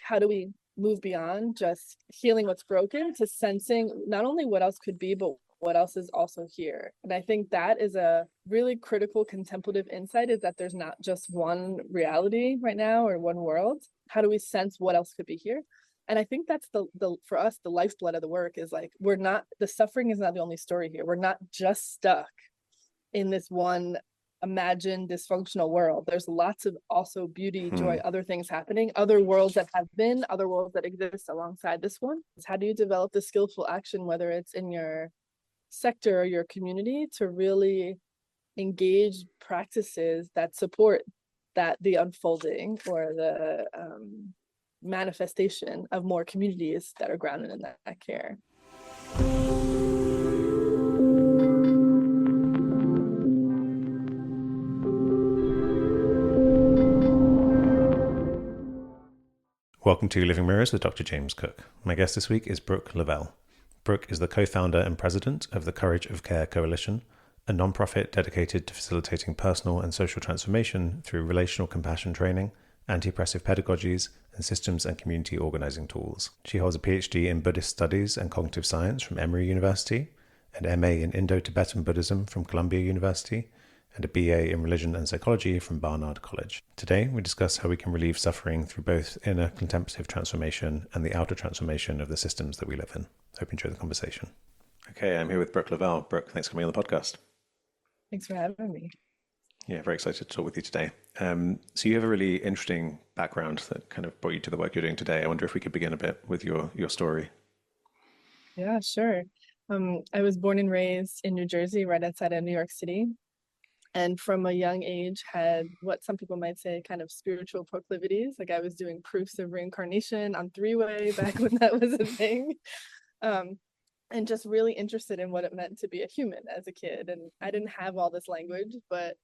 how do we move beyond just healing what's broken to sensing not only what else could be, but what else is also here. And I think that is a really critical contemplative insight, is that there's not just one reality right now or one world. How do we sense what else could be here? And I think that's the for us, the lifeblood of the work is like, we're not, the suffering is not the only story here. We're not just stuck in this one imagined dysfunctional world. There's lots of also beauty, joy, other things happening, other worlds that have been, other worlds that exist alongside this one. How do you develop the skillful action, whether it's in your sector or your community, to really engage practices that support that the unfolding or the manifestation of more communities that are grounded in that care. Welcome to Living Mirrors with Dr. James Cook. My guest this week is Brooke Lavelle. Brooke is the co-founder and president of the Courage of Care Coalition, a nonprofit dedicated to facilitating personal and social transformation through relational compassion training, anti-oppressive pedagogies, and systems and community organizing tools. She holds a PhD in Buddhist studies and cognitive science from Emory University, an MA in Indo-Tibetan Buddhism from Columbia University, and a BA in religion and psychology from Barnard College. Today, we discuss how we can relieve suffering through both inner contemplative transformation and the outer transformation of the systems that we live in. Hope you enjoy the conversation. Okay, I'm here with Brooke Lavelle. Brooke, thanks for coming on the podcast. Thanks for having me. Yeah, very excited to talk with you today. So you have a really interesting background that kind of brought you to the work you're doing today. I wonder if we could begin a bit with your story. Yeah, sure. I was born and raised in New Jersey, right outside of New York City. And from a young age had what some people might say kind of spiritual proclivities. Like I was doing proofs of reincarnation on three-way back when that was a thing. And just really interested in what it meant to be a human as a kid. And I didn't have all this language, but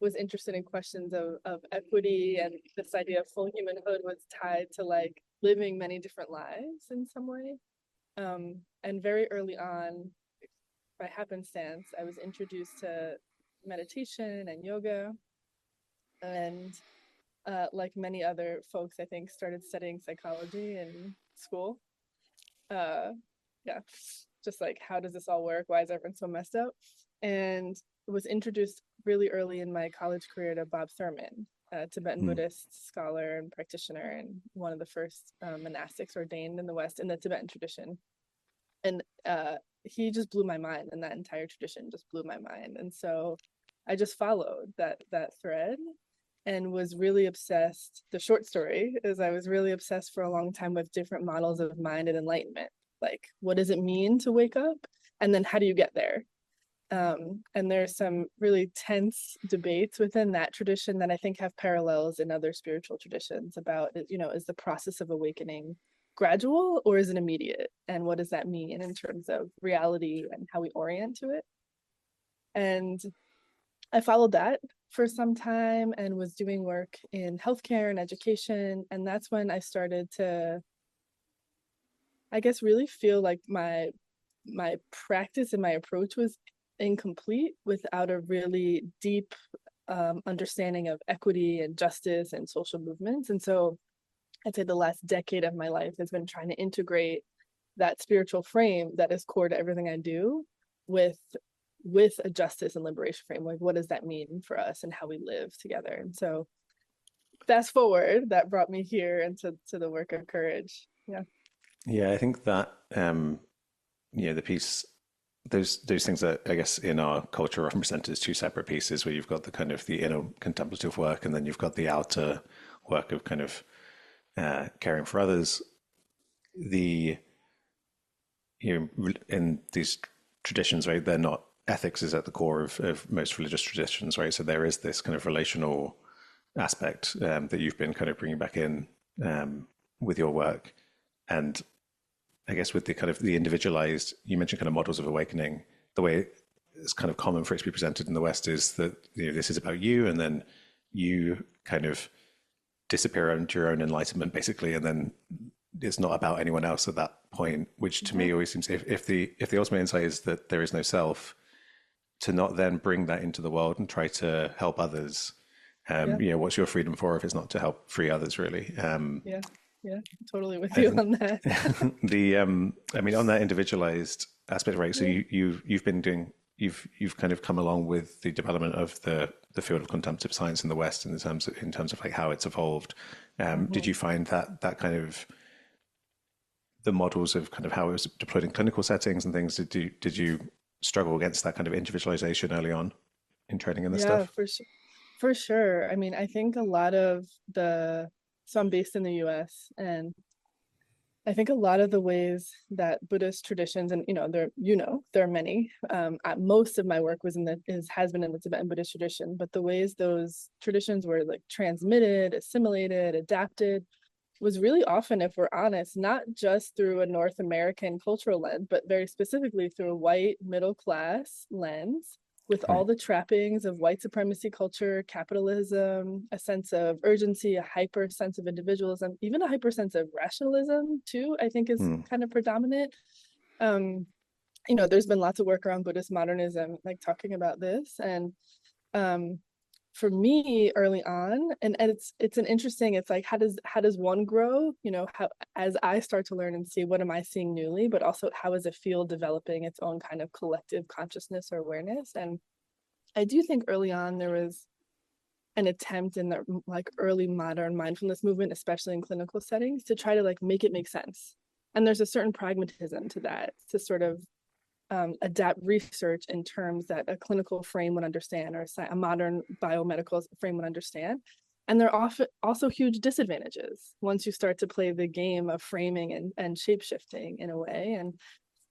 was interested in questions of equity, and this idea of full humanhood was tied to like living many different lives in some way. And very early on, by happenstance, I was introduced to meditation and yoga, and like many other folks, I think started studying psychology in school. Just like, how does this all work? Why is everyone so messed up? And was introduced really early in my college career to Bob Thurman, a Tibetan Buddhist scholar and practitioner, and one of the first monastics ordained in the West in the Tibetan tradition. And he just blew my mind, and that entire tradition just blew my mind. And so I just followed that thread and was really obsessed. The short story is I was really obsessed for a long time with different models of mind and enlightenment. Like, what does it mean to wake up? And then how do you get there? And there's some really tense debates within that tradition that I think have parallels in other spiritual traditions about, is the process of awakening gradual or is it immediate? And what does that mean in terms of reality and how we orient to it? And I followed that for some time and was doing work in healthcare and education. And that's when I started to, I guess, really feel like my practice and my approach was incomplete without a really deep understanding of equity and justice and social movements. And so I'd say the last decade of my life has been trying to integrate that spiritual frame that is core to everything I do with a justice and liberation frame. Like, what does that mean for us and how we live together? And so fast forward, that brought me here into the work of courage. Yeah, I think that the piece, those things that I guess in our culture are often presented as two separate pieces, where you've got the kind of the inner contemplative work, and then you've got the outer work of kind of caring for others. In these traditions, right, they're not, ethics is at the core of most religious traditions, right? So there is this kind of relational aspect that you've been kind of bringing back in with your work. And I guess with the kind of the individualized, you mentioned kind of models of awakening, the way it's kind of common for it to be presented in the West is that, this is about you, and then you kind of disappear into your own enlightenment, basically, and then it's not about anyone else at that point, which to me always seems, if the ultimate insight is that there is no self, to not then bring that into the world and try to help others. What's your freedom for if it's not to help free others, really? Yeah, totally with I you think on that. I mean, on that individualized aspect, right? So Yeah. you've been doing you've kind of come along with the development of the field of contemplative science in the West in terms of like how it's evolved. Did Mhm. you find that kind of the models of kind of how it was deployed in clinical settings and things? Did you struggle against that kind of individualization early on in training in this Yeah, stuff? for sure. For sure. I mean, I think a lot of so I'm based in the US, and I think a lot of the ways that Buddhist traditions, and there are many. Most of my work has been in the Tibetan Buddhist tradition, but the ways those traditions were like transmitted, assimilated, adapted was really often, if we're honest, not just through a North American cultural lens, but very specifically through a white middle class lens with all Right. the trappings of white supremacy culture, capitalism, a sense of urgency, a hyper sense of individualism, even a hyper sense of rationalism too, I think is Hmm. kind of predominant. Um, there's been lots of work around Buddhist modernism, like talking about this. And um, for me early on, and it's an interesting, it's like how does one grow, how, as I start to learn and see what am I seeing newly, but also how is a field developing its own kind of collective consciousness or awareness. And I do think early on there was an attempt in the like early modern mindfulness movement, especially in clinical settings, to try to like make it make sense. And there's a certain pragmatism to that, to sort of adapt research in terms that a clinical frame would understand, or a modern biomedical frame would understand. And there are often also huge disadvantages once you start to play the game of framing and shape shifting in a way. And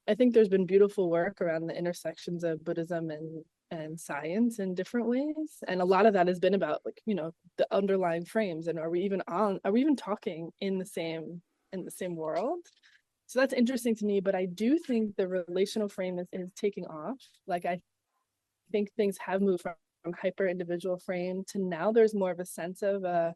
I think there's been beautiful work around the intersections of Buddhism and science in different ways. And a lot of that has been about like, the underlying frames, and are we even talking in the same world? So that's interesting to me, but I do think the relational frame is taking off. Like I think things have moved from hyper individual frame to now there's more of a sense of a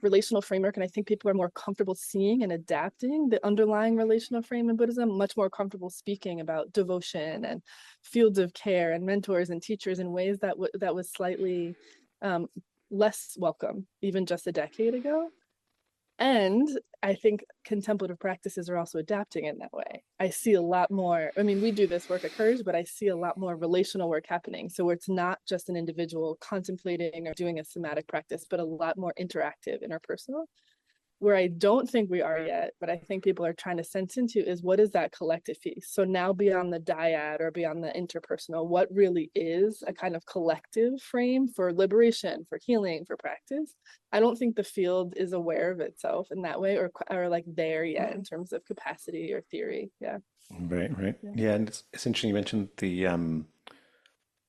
relational framework. And I think people are more comfortable seeing and adapting the underlying relational frame in Buddhism, much more comfortable speaking about devotion and fields of care and mentors and teachers in ways that was slightly um, less welcome even just a decade ago. And I think contemplative practices are also adapting in that way. I see a lot more, I mean, we do this work at Courage, but I see a lot more relational work happening. So where it's not just an individual contemplating or doing a somatic practice, but a lot more interactive, interpersonal. Where I don't think we are yet, but I think people are trying to sense into, is what is that collective piece? So now beyond the dyad or beyond the interpersonal, what really is a kind of collective frame for liberation, for healing, for practice? I don't think the field is aware of itself in that way, or like there yet in terms of capacity or theory. Yeah. Right, right. Yeah. Yeah, and it's interesting you mentioned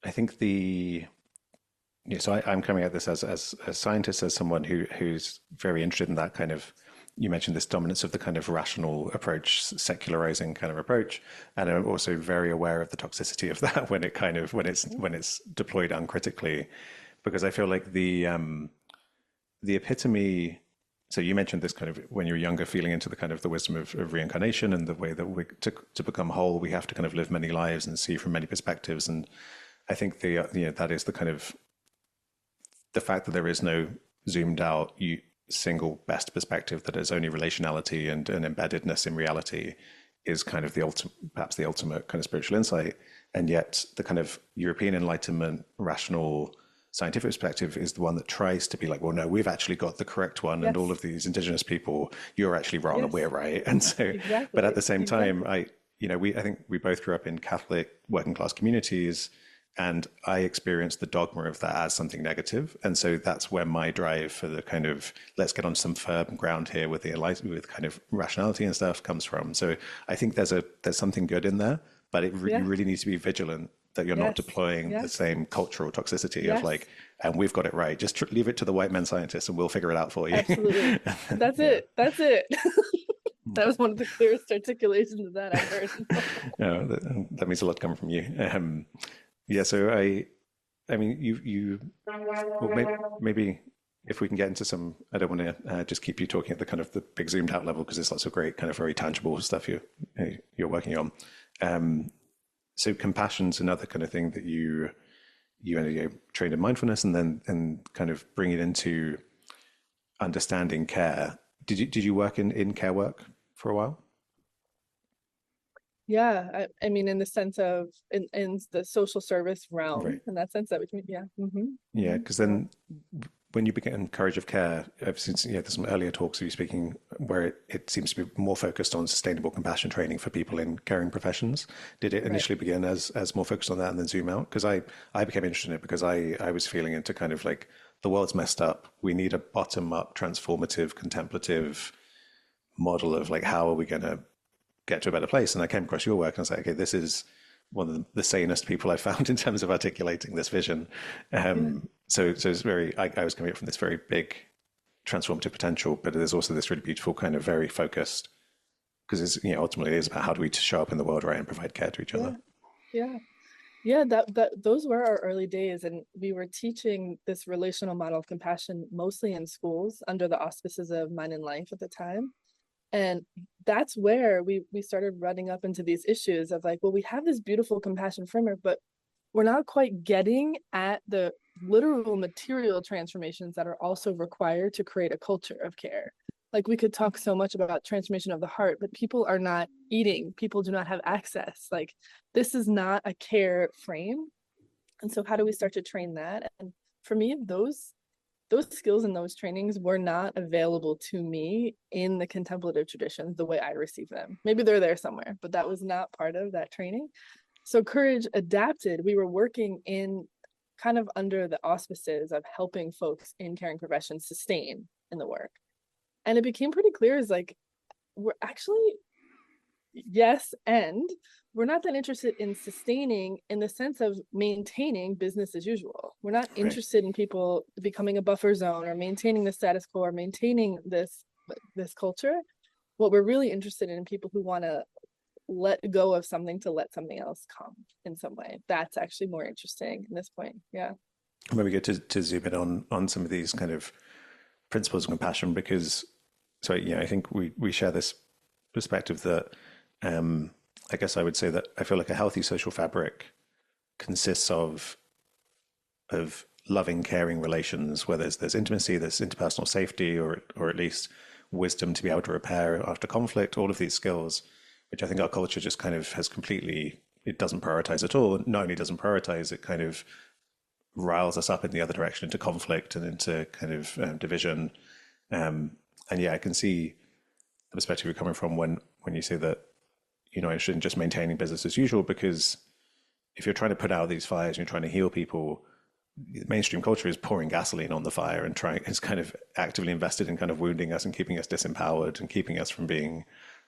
I think the yeah, so I'm coming at this as a scientist, as someone who's very interested in that kind of. You mentioned this dominance of the kind of rational approach, secularizing kind of approach, and I'm also very aware of the toxicity of that when it kind of when it's deployed uncritically, because I feel like the epitome. So you mentioned this kind of when you're younger, feeling into the kind of the wisdom of reincarnation and the way that to become whole, we have to kind of live many lives and see from many perspectives. And I think that is the kind of the fact that there is no zoomed out single best perspective, that is only relationality and an embeddedness in reality, is kind of the ultimate, perhaps the ultimate kind of spiritual insight. And yet the kind of European Enlightenment rational scientific perspective is the one that tries to be like, well, no, we've actually got the correct one, and all Yes. of these indigenous people, you're actually wrong and we're Yes. right. And so, but at Exactly. the same time, Exactly. I think we both grew up in Catholic working class communities, and I experienced the dogma of that as something negative. And so that's where my drive for the kind of let's get on some firm ground here with with kind of rationality and stuff comes from. So I think there's something good in there, but you Yeah. really need to be vigilant that you're not Yes. deploying the Yes. same cultural toxicity of Yes. like, and we've got it right. Just leave it to the white men scientists, and we'll figure it out for you. Absolutely. That's Yeah. it. That's it. That was one of the clearest articulations of that I've heard. No, that means a lot coming from you. Yeah. So I mean, well, maybe if we can get into some, I don't want to just keep you talking at the kind of the big zoomed out level, because there's lots of great kind of very tangible stuff you're working on. So compassion's another kind of thing that you trained in mindfulness, and then and kind of bring it into understanding care. did you work in care work for a while? Yeah, I mean, in the sense of in the social service realm, Right. in that sense, that we can, yeah. Yeah, because Yeah. then when you begin Courage of Care, I've seen, there's some earlier talks of you speaking where it seems to be more focused on sustainable compassion training for people in caring professions. Did it Right. initially begin as more focused on that and then zoom out? Because I became interested in it because I was feeling into kind of like the world's messed up. We need a bottom up, transformative, contemplative model of like how are we going to get to a better place. And I came across your work and I was like, okay, this is one of the sanest people I found in terms of articulating this vision. Yeah. So it's very, I was coming up from this very big transformative potential, but there's also this really beautiful kind of very focused, because it's, ultimately it is about how do we show up in the world, right, and provide care to each Yeah. other. Yeah. Yeah, that those were our early days, and we were teaching this relational model of compassion mostly in schools under the auspices of Mind and Life at the time. And that's where we started running up into these issues of like, well, we have this beautiful compassion framework, but we're not quite getting at the literal material transformations that are also required to create a culture of care. Like we could talk so much about transformation of the heart, but people are not eating, people do not have access. Like this is not a care frame. And so how do we start to train that? And for me, those skills and those trainings were not available to me in the contemplative traditions the way I receive them. Maybe they're there somewhere, but that was not part of that training. So Courage adapted. We were working in kind of under the auspices of helping folks in caring professions sustain in the work. And it became pretty clear is like, we're actually, yes, and we're not that interested in sustaining in the sense of maintaining business as usual. We're not Right. interested in people becoming a buffer zone or maintaining the status quo or maintaining this culture. What we're really interested in people who want to let go of something to let something else come in some way. That's actually more interesting in this point. Yeah. Maybe get to zoom in on some of these kind of principles of compassion because, so yeah, I think we share this perspective that I guess I would say that I feel like a healthy social fabric consists of loving, caring relations where there's intimacy, there's interpersonal safety, or at least wisdom to be able to repair after conflict. All of these skills, which I think our culture just kind of has completely, it doesn't prioritize at all. Not only doesn't prioritize, it kind of riles us up in the other direction into conflict and into kind of division. And yeah, I can see the perspective you're coming from when you say that you're not interested in just maintaining business as usual, because if you're trying to put out these fires and you're trying to heal people, mainstream culture is pouring gasoline on the fire and trying is kind of actively invested in kind of wounding us and keeping us disempowered and keeping us from being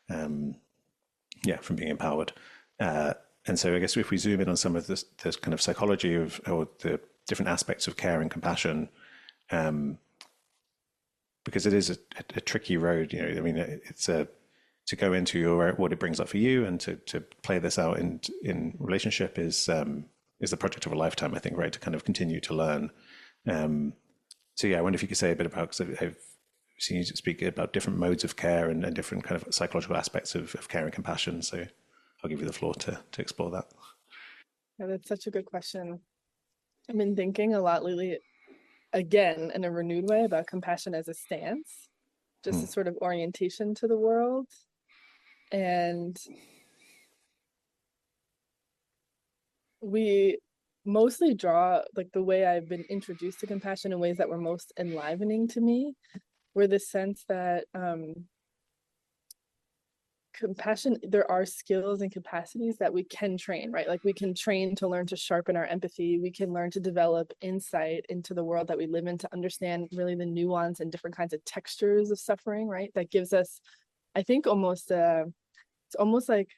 from being empowered. And so I guess if we zoom in on some of this kind of psychology of or the different aspects of care and compassion, because it is a tricky road, I mean, it's a to go into what it brings up for you and to play this out in relationship is the project of a lifetime, I think, right? To kind of continue to learn. So yeah, I wonder if you could say a bit about, because I've seen you speak about different modes of care and different kind of psychological aspects of care and compassion. So I'll give you the floor to explore that. Yeah, that's such a good question. I've been thinking a lot lately, again, in a renewed way about compassion as a stance, just a sort of orientation to the world. And we mostly draw, like the way I've been introduced to compassion in ways that were most enlivening to me were the sense that compassion, there are skills and capacities that we can train, right? Like we can train to learn to sharpen our empathy. We can learn to develop insight into the world that we live in, to understand really the nuance and different kinds of textures of suffering, right? That gives us, I think, almost it's almost like,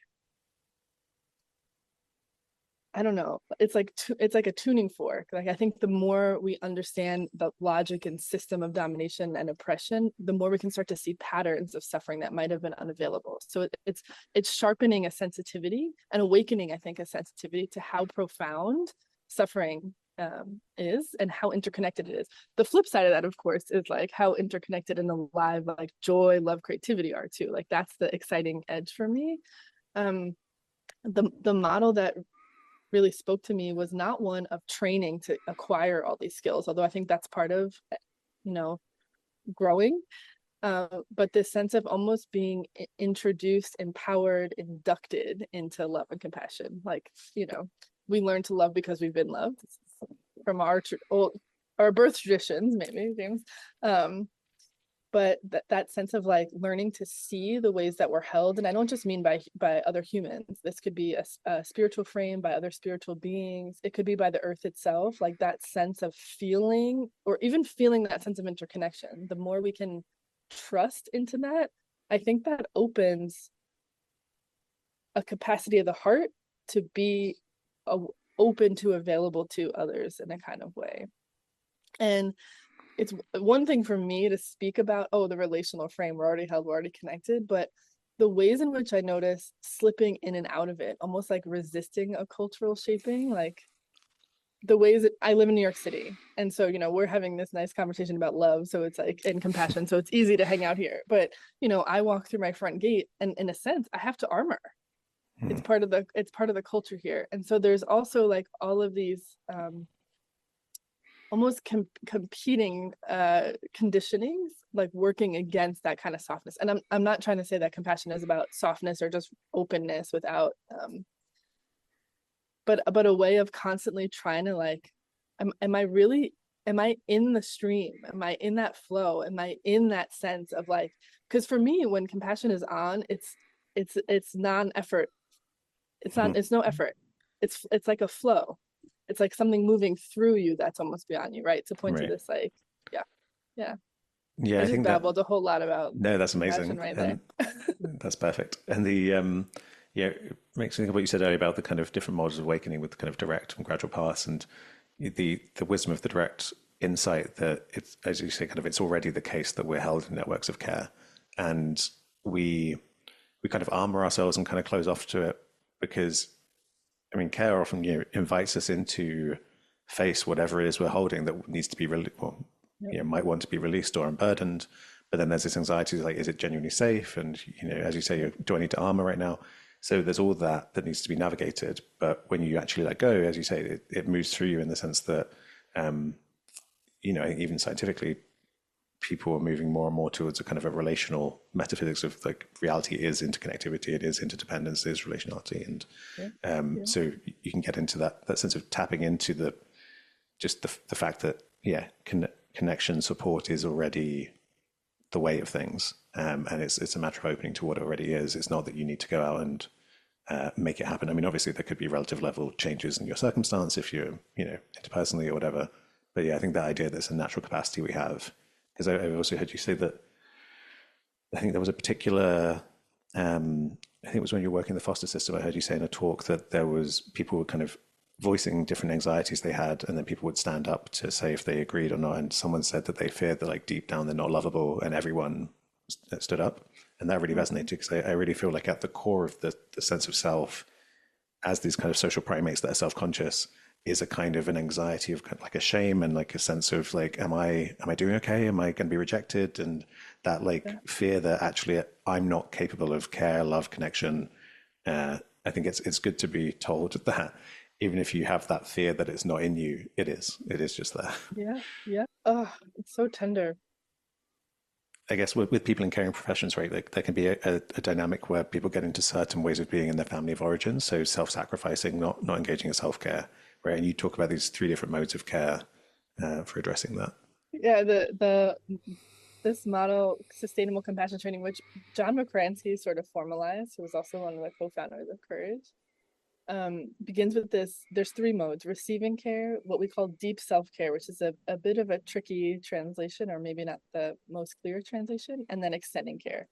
I don't know, it's like a tuning fork. Like I think the more we understand the logic and system of domination and oppression, the more we can start to see patterns of suffering that might have been unavailable. So it's sharpening a sensitivity and awakening, I think, a sensitivity to how profound suffering is and how interconnected it is. The flip side of that, of course, is like how interconnected and alive like joy, love, creativity are too. Like that's the exciting edge for me. The model that really spoke to me was not one of training to acquire all these skills, although I think that's part of, you know, growing. But this sense of almost being introduced, empowered, inducted into love and compassion. Like, we learn to love because we've been loved from our birth traditions, maybe, James. But that sense of like learning to see the ways that we're held, and I don't just mean by other humans. This could be a spiritual frame by other spiritual beings. It could be by the earth itself, like that sense of feeling, or even feeling that sense of interconnection. The more we can trust into that, I think that opens a capacity of the heart to be open to, available to others in a kind of way. And it's one thing for me to speak about, the relational frame, we're already held, we're already connected, but the ways in which I notice slipping in and out of it, almost like resisting a cultural shaping, like the ways that I live in New York City. And so, we're having this nice conversation about love. So it's like, and compassion. So it's easy to hang out here. But, I walk through my front gate and in a sense, I have to armor. It's part of the culture here. And so there's also like all of these, almost competing conditionings, like working against that kind of softness. And I'm not trying to say that compassion is about softness or just openness without but a way of constantly trying to like, am I in the stream? Am I in that flow? Am I in that sense of like, because for me, when compassion is on, it's non-effort. It's no effort. It's like a flow. It's like something moving through you that's almost beyond you, right? To point to Right. this, like, yeah. Yeah, I I just think that, babbled a whole lot about no, that's compassion amazing. right there. And that's perfect. And yeah, it makes me think of what you said earlier about the kind of different models of awakening with the kind of direct and gradual paths, and the wisdom of the direct insight that it's, as you say, kind of it's already the case that we're held in networks of care, and we kind of armor ourselves and kind of close off to it because, I mean, care often invites us into face whatever it is we're holding that needs to be might want to be released or unburdened. But then there's this anxiety, like, is it genuinely safe? And as you say, do I need to armor right now? So there's all that needs to be navigated. But when you actually let go, as you say, it moves through you in the sense that, even scientifically, people are moving more and more towards a kind of a relational metaphysics of like reality is interconnectivity, it is interdependence, it is relationality, and so you can get into that sense of tapping into the fact that connection support is already the way of things, and it's a matter of opening to what already is. It's not that you need to go out and make it happen. I mean, obviously there could be relative level changes in your circumstance if you're interpersonally or whatever, but I think that idea that it's a natural capacity we have. Because I've also heard you say that, I think there was a particular, I think it was when you were working in the foster system, I heard you say in a talk that there was people were kind of voicing different anxieties they had, and then people would stand up to say if they agreed or not. And someone said that they feared that like deep down they're not lovable, and everyone stood up. And that really resonated because I really feel like at the core of the sense of self, as these kind of social primates that are self-conscious, is a kind of an anxiety of like a shame and like a sense of like, am I doing okay? Am I going to be rejected? And that like fear that actually I'm not capable of care, love, connection. I think it's good to be told that even if you have that fear that it's not in you, it is just there. Yeah. Oh, it's so tender. I guess with people in caring professions, right, like there can be a dynamic where people get into certain ways of being in their family of origin. So self-sacrificing, not engaging in self-care, right? And you talk about these three different modes of care for addressing that. Yeah, the this model, sustainable compassion training, which John McCransky sort of formalized, who was also one of the co-founders of Courage, begins with this. There's three modes: receiving care, what we call deep self-care, which is a bit of a tricky translation, or maybe not the most clear translation, and then extending care.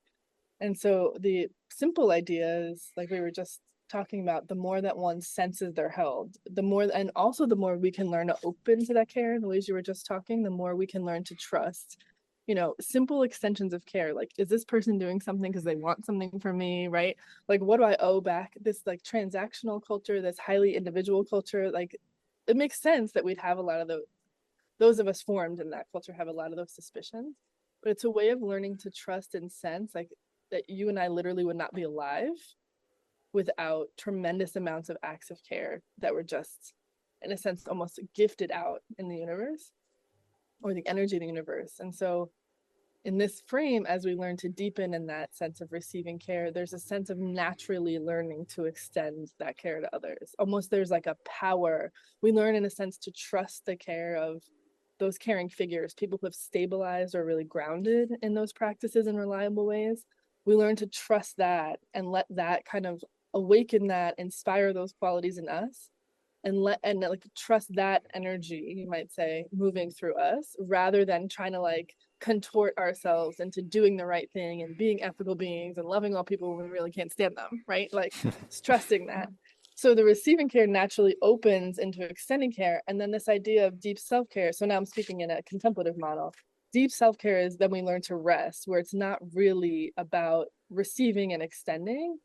And so the simple idea is, like we were just talking about, the more that one senses they're held, the more, and also the more we can learn to open to that care in the ways you were just talking, the more we can learn to trust, simple extensions of care. Like, is this person doing something because they want something from me, right? Like, what do I owe back? This like transactional culture, this highly individual culture, like it makes sense that we'd have a lot of those of us formed in that culture have a lot of those suspicions, but it's a way of learning to trust and sense like that you and I literally would not be alive without tremendous amounts of acts of care that were just, in a sense, almost gifted out in the universe, or the energy of the universe. And so in this frame, as we learn to deepen in that sense of receiving care, there's a sense of naturally learning to extend that care to others. Almost there's like a power. We learn in a sense to trust the care of those caring figures, people who have stabilized or really grounded in those practices in reliable ways. We learn to trust that and let that kind of awaken that, inspire those qualities in us, and like trust that energy, you might say, moving through us, rather than trying to like contort ourselves into doing the right thing and being ethical beings and loving all people when we really can't stand them, right? Like trusting that. So the receiving care naturally opens into extending care. And then this idea of deep self-care. So now I'm speaking in a contemplative model. Deep self-care is then we learn to rest, where it's not really about receiving and extending.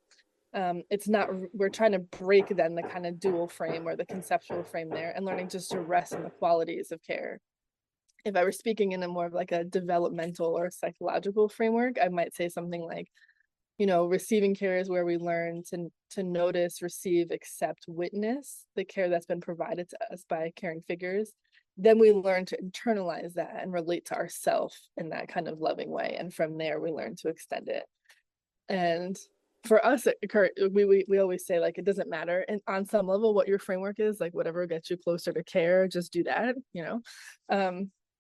It's not, we're trying to break then the kind of dual frame or the conceptual frame there, and learning just to rest in the qualities of care. If I were speaking in a more of like a developmental or psychological framework, I might say something like, receiving care is where we learn to notice, receive, accept, witness the care that's been provided to us by caring figures. Then we learn to internalize that and relate to ourself in that kind of loving way. And from there, we learn to extend it. And for us at Current, we always say, like, it doesn't matter, and on some level what your framework is, like whatever gets you closer to care, just do that,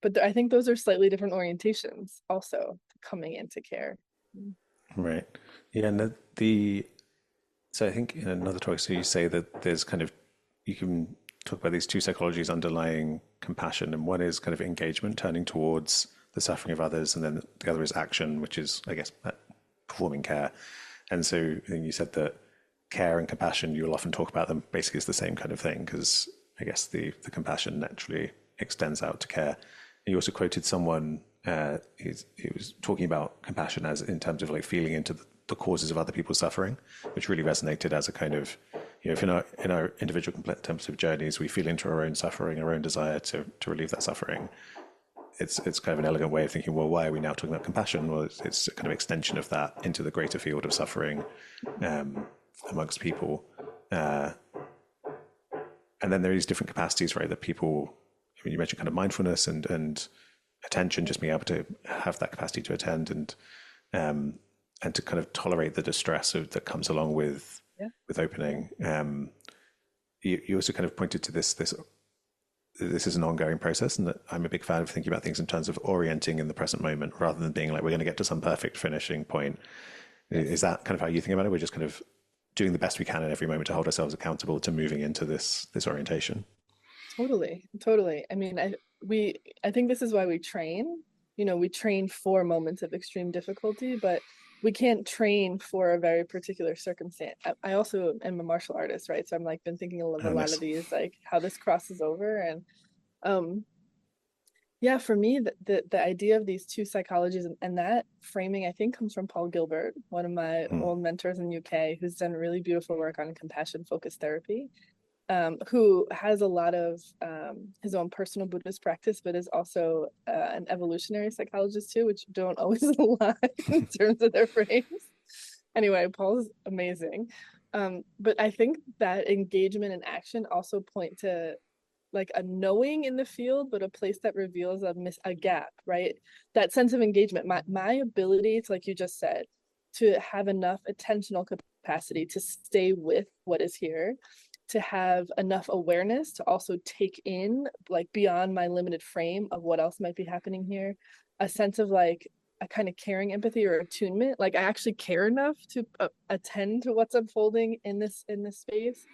but I think those are slightly different orientations also coming into care. Right. Yeah. And so I think in another talk, so you say that there's kind of, you can talk about these two psychologies underlying compassion, and one is kind of engagement, turning towards the suffering of others, and then the other is action, which is, I guess, performing care. And so I think you said that care and compassion, you'll often talk about them basically as the same kind of thing, because I guess the compassion naturally extends out to care. And you also quoted someone who was talking about compassion as in terms of like feeling into the causes of other people's suffering, which really resonated as a kind of, if in our individual contemplative journeys, we feel into our own suffering, our own desire to relieve that suffering. It's kind of an elegant way of thinking, well, why are we now talking about compassion? Well, it's a kind of extension of that into the greater field of suffering amongst people. And then there are these different capacities, right, that people, I mean, you mentioned kind of mindfulness and attention, just being able to have that capacity to attend and to kind of tolerate the distress that comes along with opening. You also kind of pointed to this is an ongoing process, and that I'm a big fan of thinking about things in terms of orienting in the present moment rather than being like, we're going to get to some perfect finishing point. Is that kind of how you think about it? We're just kind of doing the best we can in every moment to hold ourselves accountable to moving into this orientation. Totally. I mean, I think this is why we train. We train for moments of extreme difficulty, but we can't train for a very particular circumstance. I also am a martial artist, right? So I'm like been thinking of a lot of these, like how this crosses over. And for me, the idea of these two psychologies and that framing, I think, comes from Paul Gilbert, one of my old mentors in the UK, who's done really beautiful work on compassion focused therapy. Who has a lot of his own personal Buddhist practice, but is also an evolutionary psychologist too, which don't always align in terms of their frames. Anyway, Paul's amazing. But I think that engagement and action also point to like a knowing in the field, but a place that reveals a gap, right? That sense of engagement, my ability to, like you just said, to have enough attentional capacity to stay with what is here, to have enough awareness to also take in, like beyond my limited frame of what else might be happening here, a sense of like a kind of caring empathy or attunement, like I actually care enough to attend to what's unfolding in this space.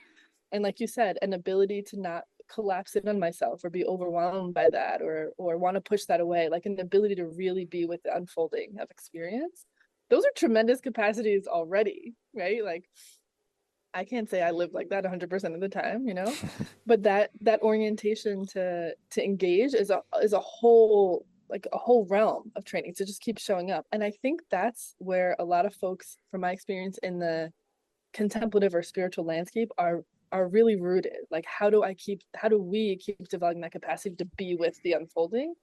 And like you said, an ability to not collapse in on myself or be overwhelmed by that or want to push that away, like an ability to really be with the unfolding of experience. Those are tremendous capacities already, right? Like I can't say I live like that 100% of the time, but that orientation to engage is a whole, like a whole realm of training to just keep showing up. And I think that's where a lot of folks, from my experience in the contemplative or spiritual landscape, are really rooted. Like, how do we keep developing that capacity to be with the unfolding?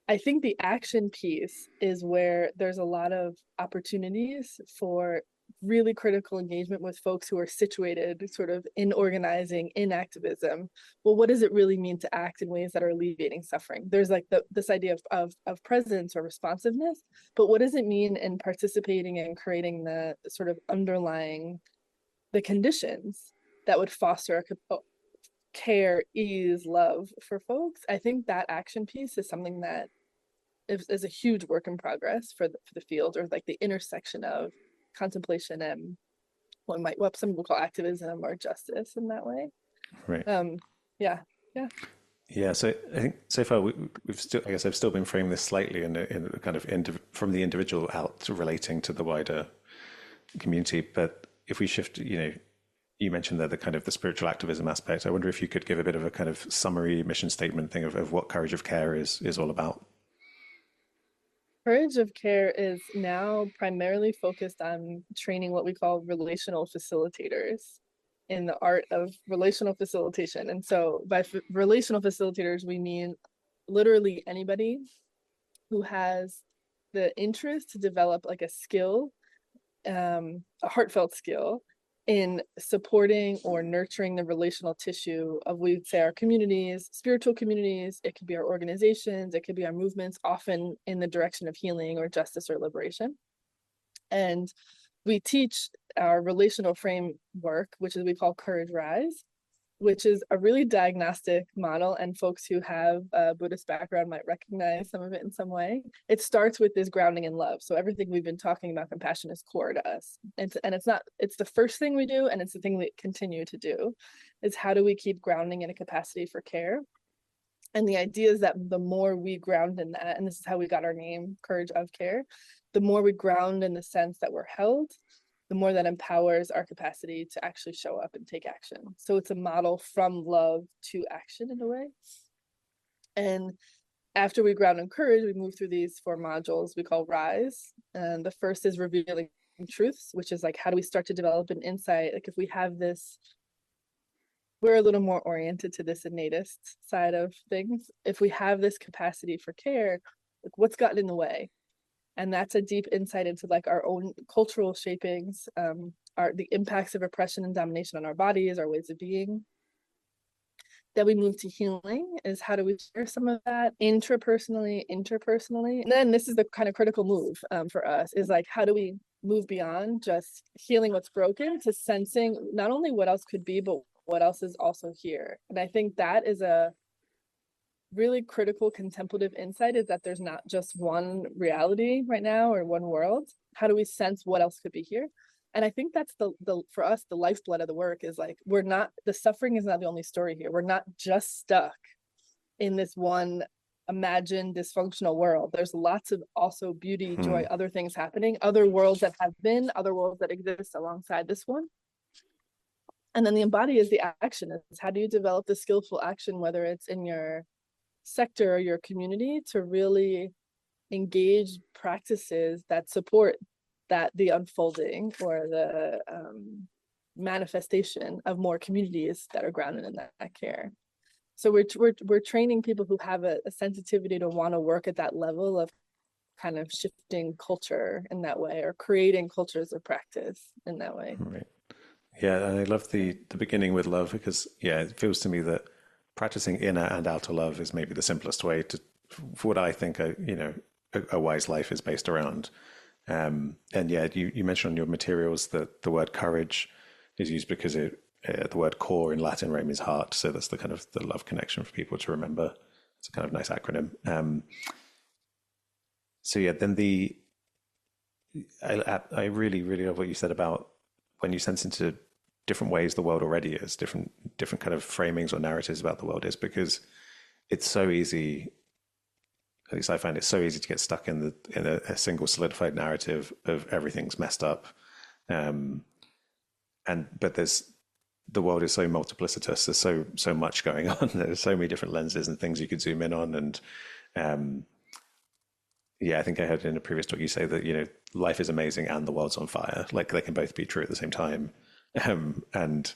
I think the action piece is where there's a lot of opportunities for really critical engagement with folks who are situated sort of in organizing, in activism. Well, what does it really mean to act in ways that are alleviating suffering? There's like this idea of presence or responsiveness, but what does it mean in participating and creating the sort of underlying, the conditions that would foster care, ease, love for folks? I think that action piece is something that is a huge work in progress for the field, or like the intersection of contemplation and what some people call activism or justice in that way. Right. Yeah, yeah. Yeah, so I think so far we've still, I guess I've still been framing this slightly in a kind of from the individual out to relating to the wider community. But if we shift, you mentioned there the kind of the spiritual activism aspect. I wonder if you could give a bit of a kind of summary mission statement thing of what Courage of Care is all about. Courage of Care is now primarily focused on training what we call relational facilitators in the art of relational facilitation. And so by relational facilitators, we mean literally anybody who has the interest to develop like a skill, a heartfelt skill in supporting or nurturing the relational tissue of, we'd say, our communities, spiritual communities. It could be our organizations, it could be our movements, often in the direction of healing or justice or liberation. And we teach our relational framework, which is we call Courage Rise, which is a really diagnostic model, and folks who have a Buddhist background might recognize some of it in some way. It starts with this grounding in love. So everything we've been talking about, compassion, is core to us. And it's the first thing we do, and it's the thing we continue to do, is how do we keep grounding in a capacity for care? And the idea is that the more we ground in that, and this is how we got our name, Courage of Care, the more we ground in the sense that we're held, the more that empowers our capacity to actually show up and take action. So it's a model from love to action in a way. And after we ground in courage, we move through these 4 modules we call Rise. And the first is revealing truths, which is like, how do we start to develop an insight? Like, if we have this, we're a little more oriented to this innatist side of things. If we have this capacity for care, like, what's gotten in the way? And that's a deep insight into like our own cultural shapings, the impacts of oppression and domination on our bodies, our ways of being. Then we move to healing, is how do we share some of that intrapersonally, interpersonally? And then this is the kind of critical move for us, is like, how do we move beyond just healing what's broken to sensing not only what else could be, but what else is also here? And I think that is a really critical contemplative insight, is that there's not just one reality right now or one world. How do we sense what else could be here? And I think that's the for us, the lifeblood of the work is like, the suffering is not the only story here. We're not just stuck in this one imagined dysfunctional world. There's lots of also beauty, joy, other things happening, other worlds that have been, other worlds that exist alongside this one. And then the embody is the action. Is how do you develop the skillful action, whether it's in your sector or your community, to really engage practices that support the unfolding or the manifestation of more communities that are grounded in that care. So we're training people who have a sensitivity to want to work at that level of kind of shifting culture in that way, or creating cultures of practice in that way. Right. Yeah, and I love the beginning with love, because it feels to me that practicing inner and outer love is maybe the simplest way to, for what I think a wise life is based around. And you mentioned on your materials that the word courage is used because the word core in Latin means heart. So that's the kind of the love connection for people to remember. It's a kind of nice acronym. Then I really, really love what you said about when you sense into different ways the world already is, different kind of framings or narratives about the world is, because it's so easy, at least I find it so easy to get stuck in a single solidified narrative of everything's messed up. But the world is so multiplicitous. There's so much going on. There's so many different lenses and things you could zoom in on. And I think I heard in a previous talk you say that, life is amazing and the world's on fire. Like, they can both be true at the same time. And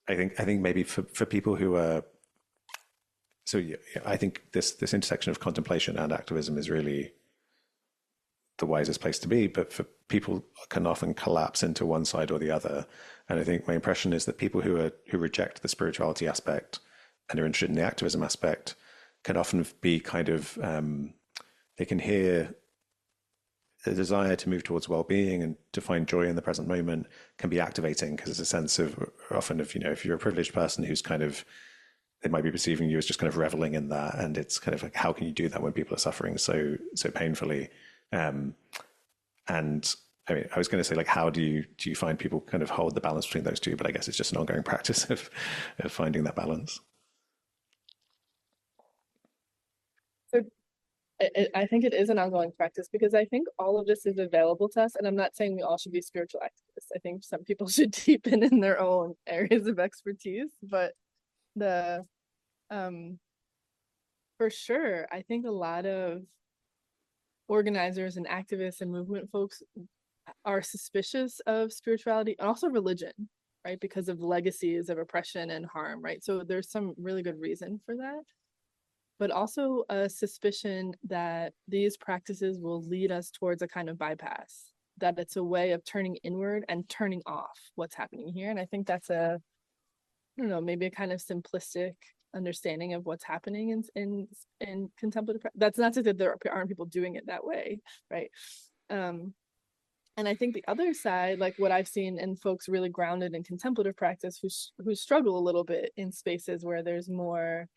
I think maybe for people who are, I think this intersection of contemplation and activism is really the wisest place to be, but for people can often collapse into one side or the other. And I think my impression is that people who reject the spirituality aspect and are interested in the activism aspect can often be kind of they can hear the desire to move towards well-being and to find joy in the present moment can be activating, because there's a sense of often of, if you're a privileged person who's kind of, they might be perceiving you as just kind of reveling in that, and it's kind of like, how can you do that when people are suffering so painfully? And I mean, I was going to say, like, how do you find people kind of hold the balance between those two? But I guess it's just an ongoing practice of finding that balance. So I think it is an ongoing practice, because I think all of this is available to us. And I'm not saying we all should be spiritual activists. I think some people should deepen in their own areas of expertise. But for sure, I think a lot of organizers and activists and movement folks are suspicious of spirituality and also religion, right? Because of legacies of oppression and harm, right? So there's some really good reason for that. But also a suspicion that these practices will lead us towards a kind of bypass, that it's a way of turning inward and turning off what's happening here. And I think that's I don't know, maybe a kind of simplistic understanding of what's happening in contemplative practice. That's not to say that there aren't people doing it that way, right? And I think the other side, like what I've seen in folks really grounded in contemplative practice who struggle a little bit in spaces where there's more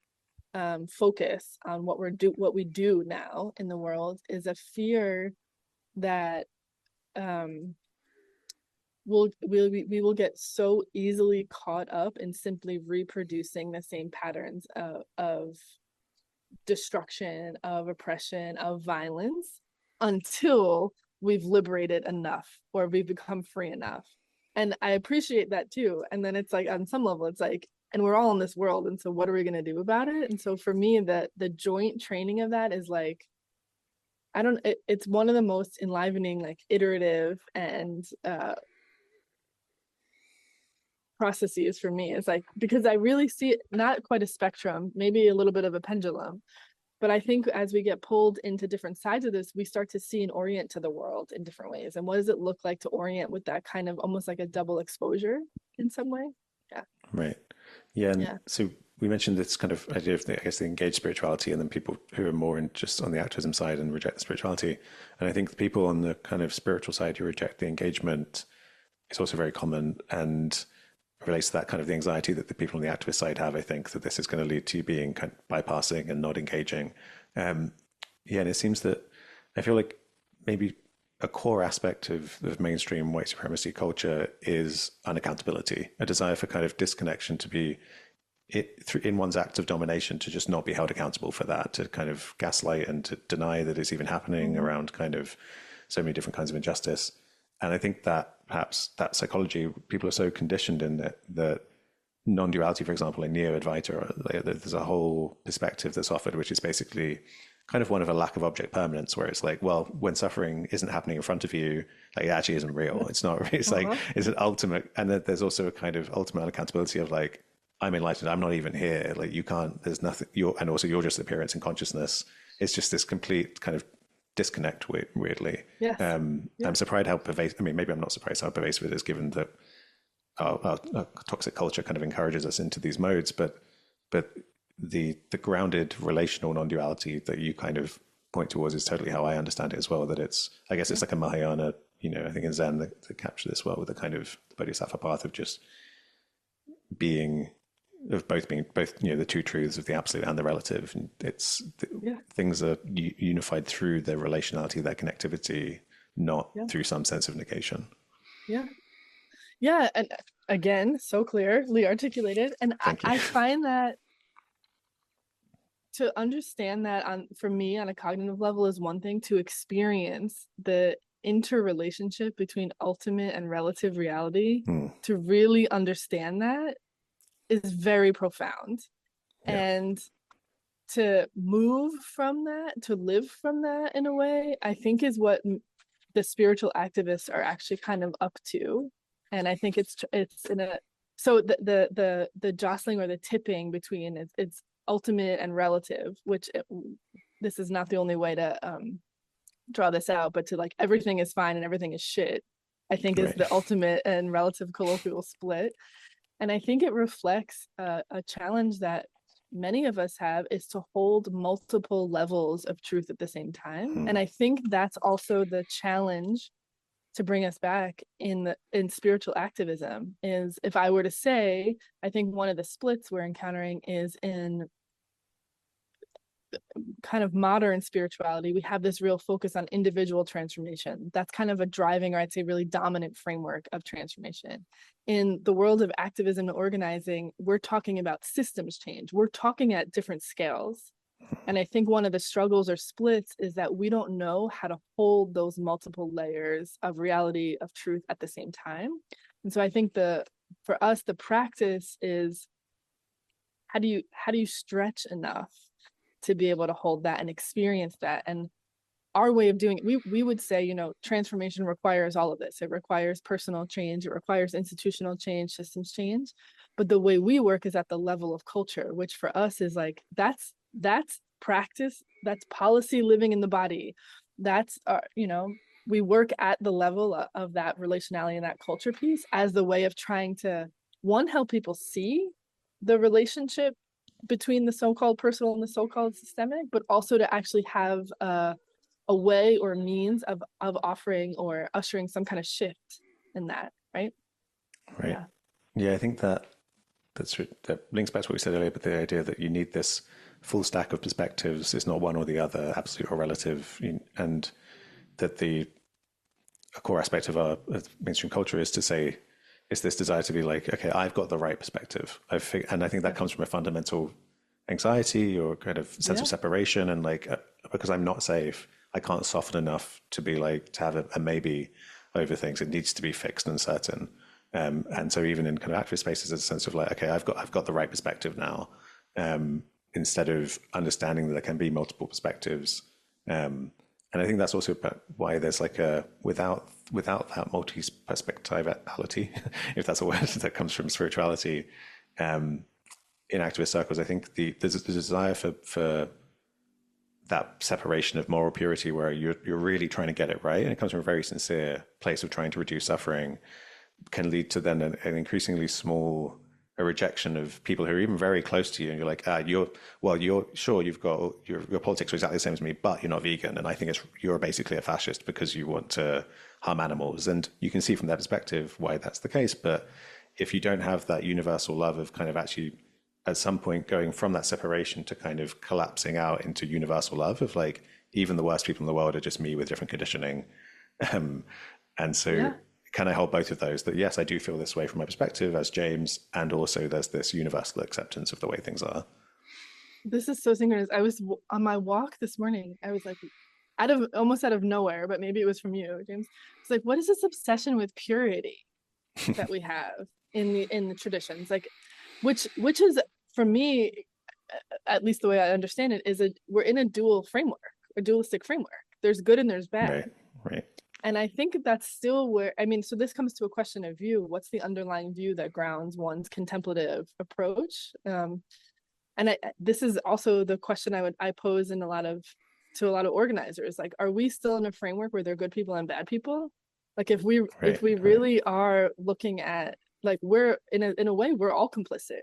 focus on what we do now in the world, is a fear that we will get so easily caught up in simply reproducing the same patterns of destruction, of oppression, of violence, until we've liberated enough or we've become free enough. And I appreciate that too. And then it's like, on some level, it's like, and we're all in this world, and so what are we going to do about it? And so for me, the joint training of that is like, it's one of the most enlivening, like iterative and processes for me. It's like, because I really see it not quite a spectrum, maybe a little bit of a pendulum, but I think as we get pulled into different sides of this, we start to see and orient to the world in different ways. And what does it look like to orient with that kind of almost like a double exposure in some way? Yeah. Right. Yeah. And Yeah. so we mentioned this kind of idea of I guess the engaged spirituality, and then people who are more in just on the activism side and reject the spirituality. And I think the people on the kind of spiritual side who reject the engagement is also very common, and relates to that kind of the anxiety that the people on the activist side have. I think that this is going to lead to you being kind of bypassing and not engaging. Yeah. And it seems that I feel like maybe a core aspect of mainstream white supremacy culture is unaccountability, a desire for kind of disconnection, to be in one's acts of domination, to just not be held accountable for that, to kind of gaslight and to deny that it's even happening around kind of so many different kinds of injustice. And I think that perhaps that psychology, people are so conditioned in that non-duality, for example, in Neo-Advaita, there's a whole perspective that's offered, which is basically kind of one of a lack of object permanence, where it's like, well, when suffering isn't happening in front of you, like, it actually isn't real. It's not, it's like, it's an ultimate, and then there's also a kind of ultimate accountability of like, I'm enlightened, I'm not even here. Like, you can't, there's nothing, and also you're just the appearance in consciousness. It's just this complete kind of disconnect, weirdly. Yes. I'm surprised how pervasive, I mean, maybe I'm not surprised how pervasive it is, given that our toxic culture kind of encourages us into these modes, but the grounded relational non-duality that you kind of point towards is totally how I understand it as well. That it's, I guess it's like a Mahayana, I think in Zen they capture this well with the kind of Bodhisattva path of just being both, the two truths of the absolute and the relative. And things are unified through their relationality, their connectivity, not through some sense of negation. Yeah. And again, so clearly articulated. And I find that to understand that for me on a cognitive level is one thing, to experience the interrelationship between ultimate and relative reality, to really understand that is very profound. And to move from that, to live from that in a way, I think is what the spiritual activists are actually kind of up to. And I think it's in a, so the jostling or the tipping between it's ultimate and relative, which this is not the only way to draw this out, but to like everything is fine and everything is shit, I think is Right. the ultimate and relative colloquial split. And I think it reflects a challenge that many of us have, is to hold multiple levels of truth at the same time. And I think that's also the challenge to bring us back in spiritual activism. Is, if I were to say, I think one of the splits we're encountering is in kind of modern spirituality. We have this real focus on individual transformation. That's kind of a driving, or I'd say really dominant framework of transformation. In the world of activism and organizing, we're talking about systems change. We're talking at different scales. And I think one of the struggles or splits is that we don't know how to hold those multiple layers of reality, of truth at the same time. And so I think for us, the practice is, how do you stretch enough to be able to hold that and experience that? And our way of doing it, we would say, you know, transformation requires all of this. It requires personal change, it requires institutional change, systems change. But the way we work is at the level of culture, which for us is like, that's practice, that's policy living in the body. That's you know, we work at the level of that relationality and that culture piece as the way of trying to, one, help people see the relationship between the so-called personal and the so-called systemic, but also to actually have a way or means of offering or ushering some kind of shift in that, right? Right. Yeah. Yeah, I think that links back to what we said earlier, but the idea that you need this full stack of perspectives. It's not one or the other, absolute or relative, and that a core aspect of our mainstream culture is to say, it's this desire to be like, okay, I've got the right perspective. And I think that comes from a fundamental anxiety or kind of sense of separation, and like, because I'm not safe, I can't soften enough to be like, to have a maybe over things. It needs to be fixed and certain. And so even in kind of activist spaces, there's a sense of like, okay, I've got the right perspective now, instead of understanding that there can be multiple perspectives. And I think that's also why there's like without that multi-perspectivality, if that's a word that comes from spirituality, in activist circles, I think there's a desire for that separation of moral purity, where you're really trying to get it right, and it comes from a very sincere place of trying to reduce suffering, can lead to then an increasingly small rejection of people who are even very close to you, and you're like, you're sure you've got your politics are exactly the same as me, but you're not vegan, and I think you're basically a fascist because you want to harm animals. And you can see from their perspective why that's the case. But if you don't have that universal love of kind of actually at some point going from that separation to kind of collapsing out into universal love of like, even the worst people in the world are just me with different conditioning, and so can I hold both of those? That yes, I do feel this way from my perspective as James, and also there's this universal acceptance of the way things are. This is so synchronous. I was on my walk this morning. I was like, almost out of nowhere, but maybe it was from you, James. It's like, what is this obsession with purity that we have in the traditions? Like, which is, for me, at least the way I understand it, is we're in a dualistic framework. There's good and there's bad. Right. And I think that's still where, I mean, so this comes to a question of view. What's the underlying view that grounds one's contemplative approach? And this is also the question I pose to a lot of organizers. Like, are we still in a framework where there are good people and bad people? Like, if we really are looking at, like, we're in a way, we're all complicit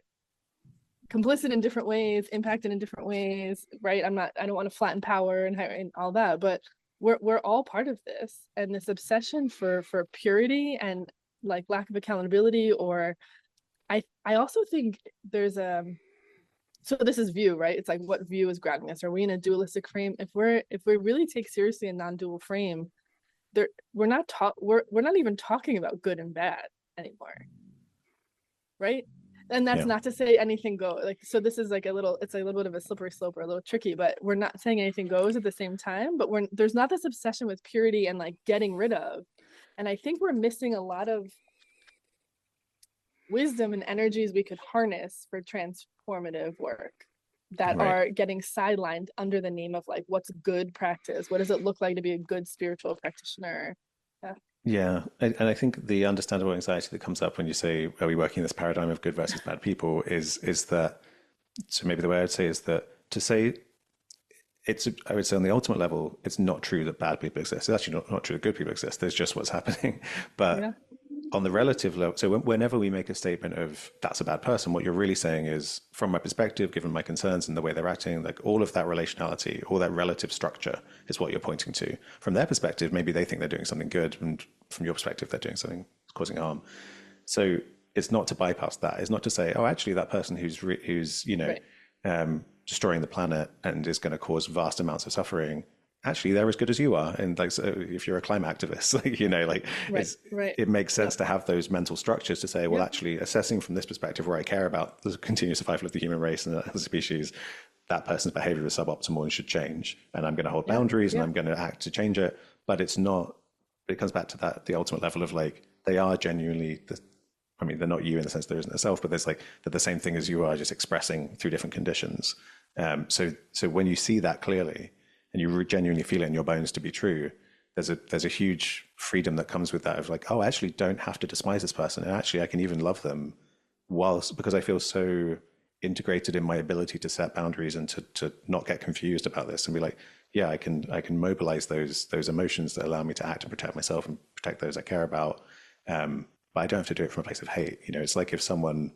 in different ways, impacted in different ways, right? I don't want to flatten power and all that, but we're all part of this. And this obsession for purity and like lack of accountability, or I also think there's so this is view, right? It's like, what view is grounding us? Are we in a dualistic frame? If we really take seriously a non-dual frame, we're not even talking about good and bad anymore, right? And that's not to say anything goes. Like, so this is like it's a little bit of a slippery slope, or a little tricky, but we're not saying anything goes at the same time, but there's not this obsession with purity and like getting rid of. And I think we're missing a lot of wisdom and energies we could harness for transformative work that are getting sidelined under the name of like, what's good practice? What does it look like to be a good spiritual practitioner? Yeah, and I think the understandable anxiety that comes up when you say, are we working in this paradigm of good versus bad people, is that, so maybe the way I'd say is that to say I would say on the ultimate level, it's not true that bad people exist. It's actually not true that good people exist. There's just what's happening. Yeah. But on the relative level, so whenever we make a statement of that's a bad person, what you're really saying is, from my perspective, given my concerns and the way they're acting, like all of that relationality, all that relative structure is what you're pointing to. From their perspective, maybe they think they're doing something good, and from your perspective, they're doing something causing harm. So it's not to bypass that. It's not to say, oh, actually, that person who's Right. destroying the planet and is going to cause vast amounts of suffering. Actually, they're as good as you are. And like, so if you're a climate activist, like, Right. Right. it makes sense Yep. to have those mental structures to say, well, Yep. actually, assessing from this perspective, where I care about the continued survival of the human race and the species, that person's behavior is suboptimal and should change. And I'm going to hold Yeah. boundaries and Yeah. I'm going to act to change it. But it's not. It comes back to that the ultimate level of like they are genuinely I mean, they're not you in the sense there isn't a self, but there's like they're the same thing as you are, just expressing through different conditions. So when you see that clearly and you genuinely feel it in your bones to be true, there's a huge freedom that comes with that of like, oh, I actually don't have to despise this person, and actually I can even love them, whilst because I feel so integrated in my ability to set boundaries and to not get confused about this and be like, yeah, I can mobilize those emotions that allow me to act and protect myself and protect those I care about. But I don't have to do it from a place of hate. It's like if someone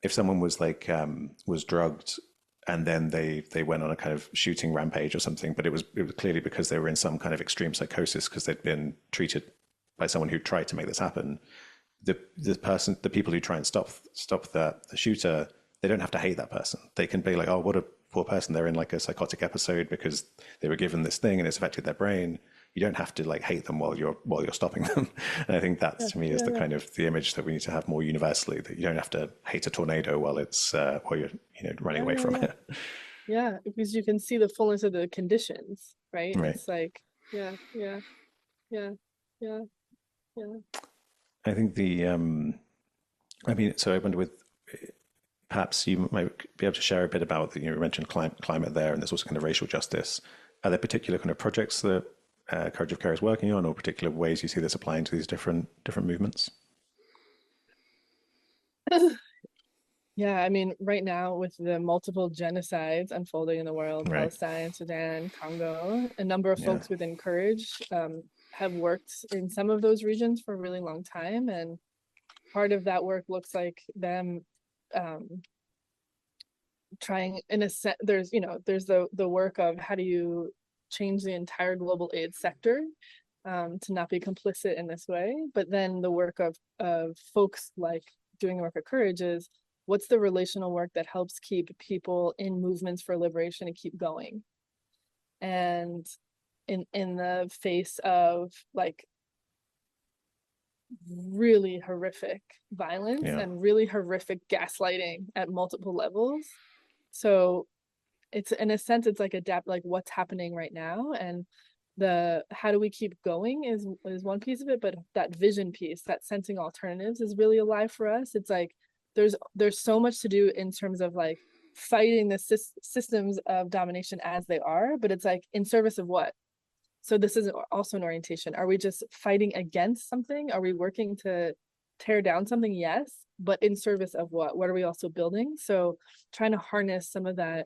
was like was drugged and then they went on a kind of shooting rampage or something, but it was clearly because they were in some kind of extreme psychosis because they'd been treated by someone who tried to make this happen. The people who try and stop the shooter, they don't have to hate that person. They can be like, oh, what a poor person. They're in like a psychotic episode because they were given this thing and it's affected their brain. You don't have to like hate them while you're stopping them. And I think that Yeah. to me is Yeah. the Yeah. kind of the image that we need to have more universally. That you don't have to hate a tornado while you're running Yeah. away Yeah. from Yeah. it. Yeah. Because you can see the fullness of the conditions, right? Right. It's like, yeah. Yeah. Yeah. Yeah. Yeah. I think I mean, so I wonder with perhaps you might be able to share a bit about you mentioned climate there, and there's also kind of racial justice. Are there particular kind of projects that Courage of Care is working on, or particular ways you see this applying to these different movements? Yeah, I mean, right now with the multiple genocides unfolding in the world, Right. Palestine, Sudan, Congo, a number of Yeah. folks within Courage have worked in some of those regions for a really long time. And part of that work looks like them um, trying in a set, there's the work of how do you change the entire global aid sector to not be complicit in this way. But then the work of folks like doing the work of Courage is what's the relational work that helps keep people in movements for liberation and keep going. And in the face of like really horrific violence Yeah. and really horrific gaslighting at multiple levels. So it's in a sense it's like adapt like what's happening right now, and the how do we keep going is one piece of it, but that vision piece, that sensing alternatives is really alive for us. It's like there's so much to do in terms of like fighting the systems of domination as they are, but it's like in service of what? So this is also an orientation. Are we just fighting against something? Are we working to tear down something? Yes, but in service of what? What are we also building? So trying to harness some of that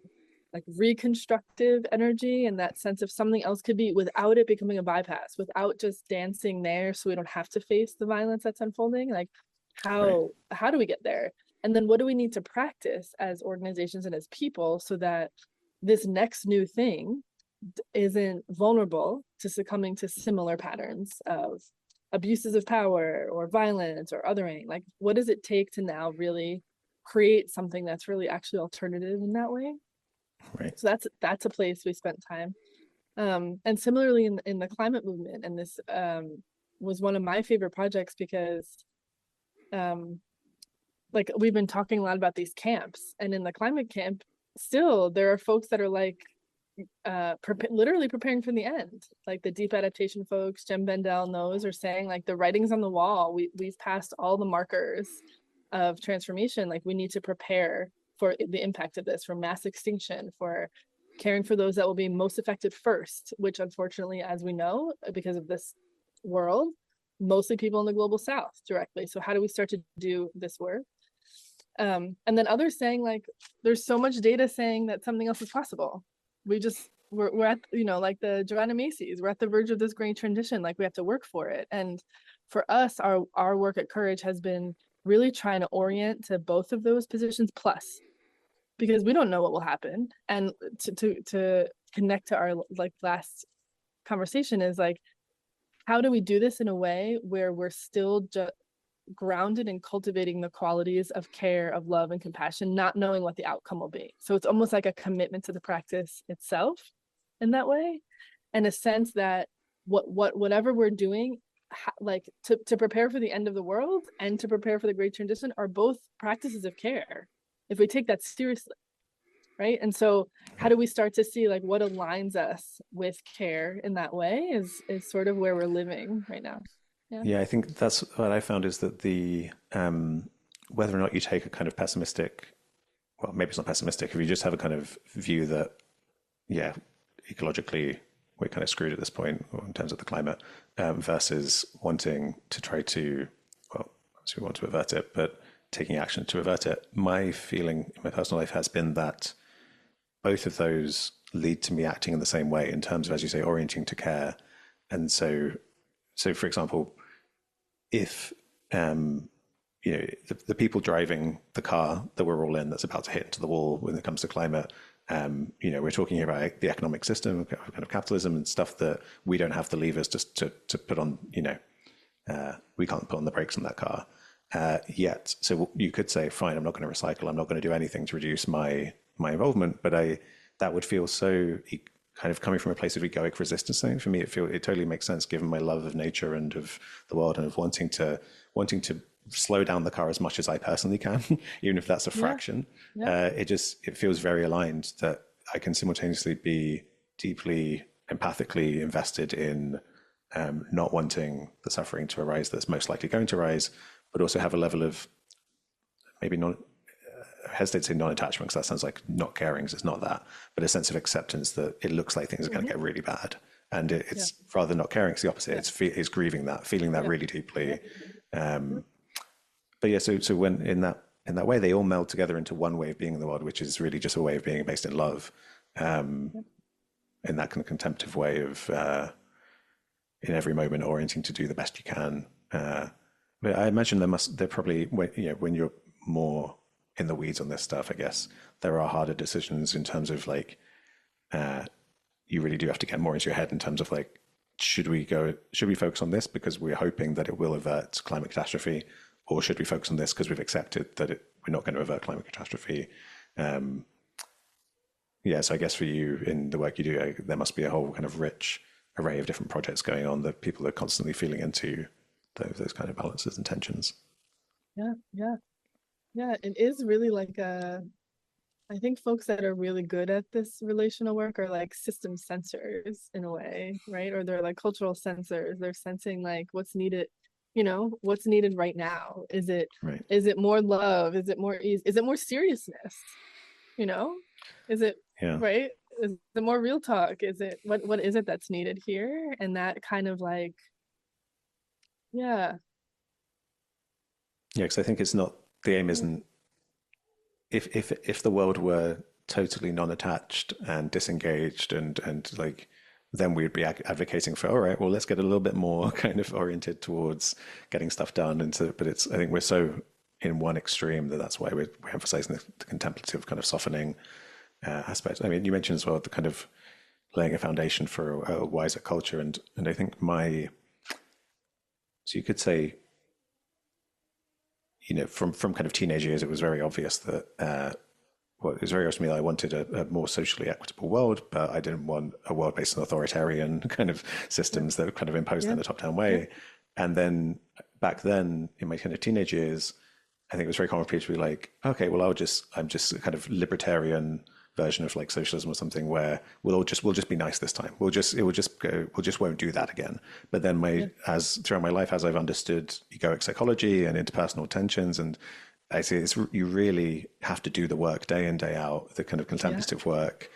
like reconstructive energy and that sense of something else could be without it becoming a bypass, without just dancing there so we don't have to face the violence that's unfolding. Like Right. how do we get there? And then what do we need to practice as organizations and as people so that this next new thing isn't vulnerable to succumbing to similar patterns of abuses of power or violence or othering? Like, what does it take to now really create something that's really actually alternative in that way? Right. So that's a place we spent time. And similarly in the climate movement, and this was one of my favorite projects because like we've been talking a lot about these camps, and in the climate camp, still there are folks that are like literally preparing for the end. Like the deep adaptation folks, Jem Bendell knows, are saying like the writing's on the wall. We've passed all the markers of transformation. Like we need to prepare for the impact of this, for mass extinction, for caring for those that will be most affected first, which unfortunately, as we know, because of this world, mostly people in the global south directly. So how do we start to do this work? And then others saying like, there's so much data saying that something else is possible. We just we're at, like the Joanna Macy's, we're at the verge of this great transition. Like, we have to work for it. And for us, our work at Courage has been really trying to orient to both of those positions plus, because we don't know what will happen. And to connect to our like last conversation is like, how do we do this in a way where we're still just grounded in cultivating the qualities of care, of love, and compassion, not knowing what the outcome will be. So it's almost like a commitment to the practice itself in that way, and a sense that whatever we're doing, like to prepare for the end of the world and to prepare for the great transition, are both practices of care if we take that seriously, right? And so how do we start to see like what aligns us with care in that way is sort of where we're living right now. Yeah. Yeah, I think that's what I found is that whether or not you take a kind of pessimistic, well, maybe it's not pessimistic, if you just have a kind of view that, yeah, ecologically we're kind of screwed at this point in terms of the climate, versus wanting to try to, well, obviously we want to avert it, but taking action to avert it. My feeling in my personal life has been that both of those lead to me acting in the same way in terms of, as you say, orienting to care. And so for example, if the people driving the car that we're all in that's about to hit into the wall when it comes to climate, we're talking here about the economic system, kind of capitalism and stuff that we don't have the levers to put on, we can't put on the brakes on that car yet. So you could say, fine, I'm not going to recycle, I'm not going to do anything to reduce my involvement, but that would feel so kind of coming from a place of egoic resistance thing. For me, it totally makes sense given my love of nature and of the world and of wanting to slow down the car as much as I personally can, even if that's a fraction. Yeah. It feels very aligned that I can simultaneously be deeply empathically invested in not wanting the suffering to arise that's most likely going to arise, but also have a level of maybe not, I hesitate to say non-attachment because that sounds like not caring, because it's not that, but a sense of acceptance that it looks like things are going to get really bad. And it's rather than not caring, it's the opposite. It's grieving that, feeling that really deeply. But yeah, so when in that way, they all meld together into one way of being in the world, which is really just a way of being based in love, in that kind of contemplative way of in every moment orienting to do the best you can. But I imagine they're probably, when you're more in the weeds on this stuff, I guess there are harder decisions in terms of like, you really do have to get more into your head in terms of like, should we focus on this because we're hoping that it will avert climate catastrophe, or should we focus on this because we've accepted that we're not going to avert climate catastrophe? So I guess for you in the work you do, there must be a whole kind of rich array of different projects going on that people are constantly feeling into those kind of balances and tensions. Yeah, it is really like I think folks that are really good at this relational work are like system sensors in a way, right? Or they're like cultural sensors. They're sensing like what's needed, what's needed right now. Is it Right. Is it more love? Is it more ease? Is it more seriousness? Is it right? Is it more real talk? Is it what is it that's needed here? And that kind of like, yeah. Yeah, because I think it's not, the aim isn't, if the world were totally non-attached and disengaged and like, then we'd be advocating for, all right, well, let's get a little bit more kind of oriented towards getting stuff done. But I think we're so in one extreme that's why we're emphasizing the contemplative kind of softening aspect. I mean, you mentioned as well the kind of laying a foundation for a wiser culture, and I think so you could say, from kind of teenage years, it was very obvious that, it was very obvious to me that I wanted a more socially equitable world, but I didn't want a world based on authoritarian kind of systems that kind of imposed in a top-down way. And then back then, in my kind of teenage years, I think it was very common for people to be like, okay, well, I'm just a kind of libertarian version of like socialism or something where we'll just be nice this time. We'll just won't do that again. But then as throughout my life, as I've understood egoic psychology and interpersonal tensions, and I see you really have to do the work day in, day out, the kind of contemplative work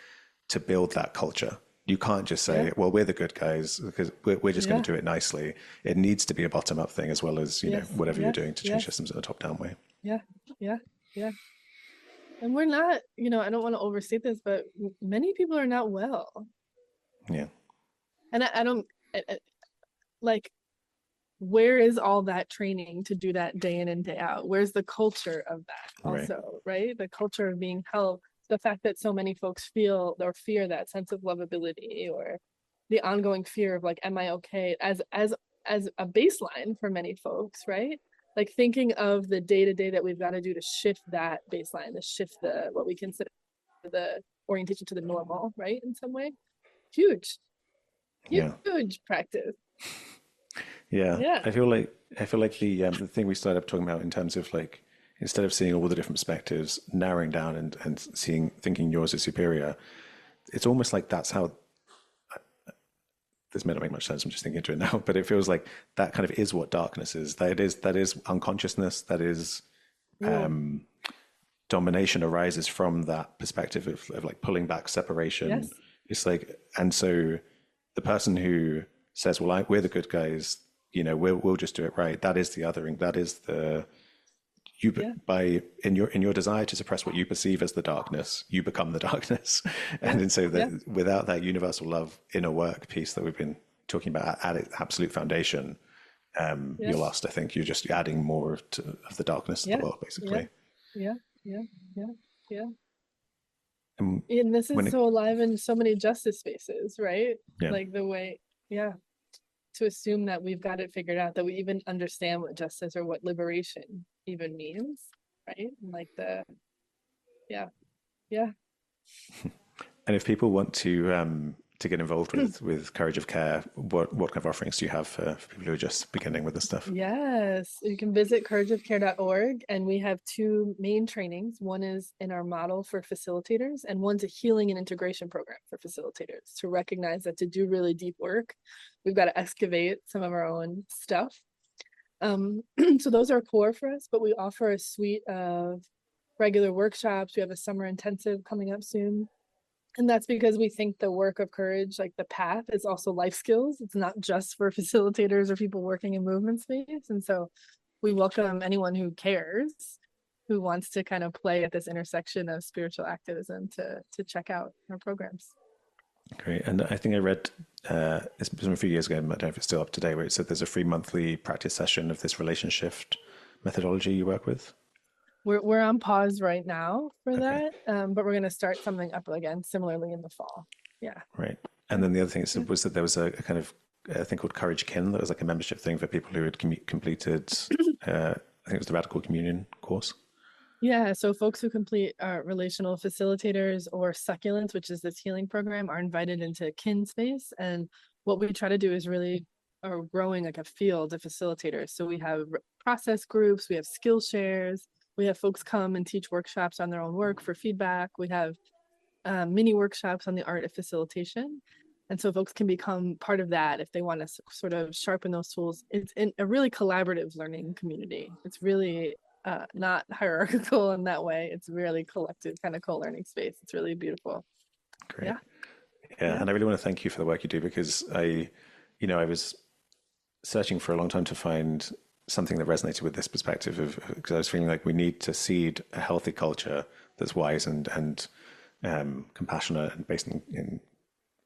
to build that culture. You can't just say, well, we're the good guys because we're just going to do it nicely. It needs to be a bottom up thing as well as, whatever you're doing to change systems in a top down way. Yeah. And we're not, I don't want to overstate this, but many people are not well. Yeah. And I don't like, where is all that training to do that day in and day out? Where's the culture of that also, right? The culture of being held, the fact that so many folks feel or fear that sense of lovability, or the ongoing fear of like, am I okay, as a baseline for many folks, right? Like thinking of the day-to-day that we've got to do to shift that baseline, to shift the what we consider the orientation to the normal, right? In some way. Huge, Yeah. huge practice. Yeah. Yeah. I feel like the thing we started up talking about in terms of like, instead of seeing all the different perspectives, narrowing down and thinking yours is superior, it's almost like that's how, this may not make much sense, I'm just thinking into it now, but it feels like that kind of is what darkness is. That is unconsciousness, that is domination arises from that perspective of like pulling back, separation. Yes. It's like, and so the person who says, well, we're the good guys, we'll just do it right. That is the othering. That is the, by in your desire to suppress what you perceive as the darkness, you become the darkness. And so that without that universal love inner work piece that we've been talking about at its absolute foundation, you're lost. I think you're just adding more of the darkness of the world, basically. Yeah. And And this is when so alive in so many justice spaces, right? Yeah. Like the way, to assume that we've got it figured out, that we even understand what justice or what liberation even means, right? And like And if people want to get involved with Courage of Care, what kind of offerings do you have for people who are just beginning with this stuff? Yes, you can visit courageofcare.org, and we have two main trainings. One is in our model for facilitators, and one's a healing and integration program for facilitators, to recognize that to do really deep work, we've got to excavate some of our own stuff. So those are core for us, but we offer a suite of regular workshops. We have a summer intensive coming up soon. And that's because we think the work of courage, like the path, is also life skills. It's not just for facilitators or people working in movement space. And so we welcome anyone who cares, who wants to kind of play at this intersection of spiritual activism, to check out our programs. Great. And I think I read, it's been a few years ago, I don't know if it's still up to date, where it said there's a free monthly practice session of this relationship methodology you work with. We're on pause right now for that, but we're going to start something up again similarly in the fall. Yeah. Right. And then the other thing was that there was a kind of a thing called Courage Kin that was like a membership thing for people who had completed, I think it was the Radical Communion course. Yeah, so folks who complete relational facilitators or succulents, which is this healing program, are invited into kin space. And what we try to do is really are growing like a field of facilitators. So we have process groups, we have skill shares, we have folks come and teach workshops on their own work for feedback. We have mini workshops on the art of facilitation. And so folks can become part of that if they want to sort of sharpen those tools. It's in a really collaborative learning community. It's really not hierarchical in that way. It's really collective kind of co-learning space. It's really beautiful. Great. Yeah. And I really want to thank you for the work you do, because I was searching for a long time to find something that resonated with this perspective because I was feeling like we need to seed a healthy culture that's wise and compassionate and based in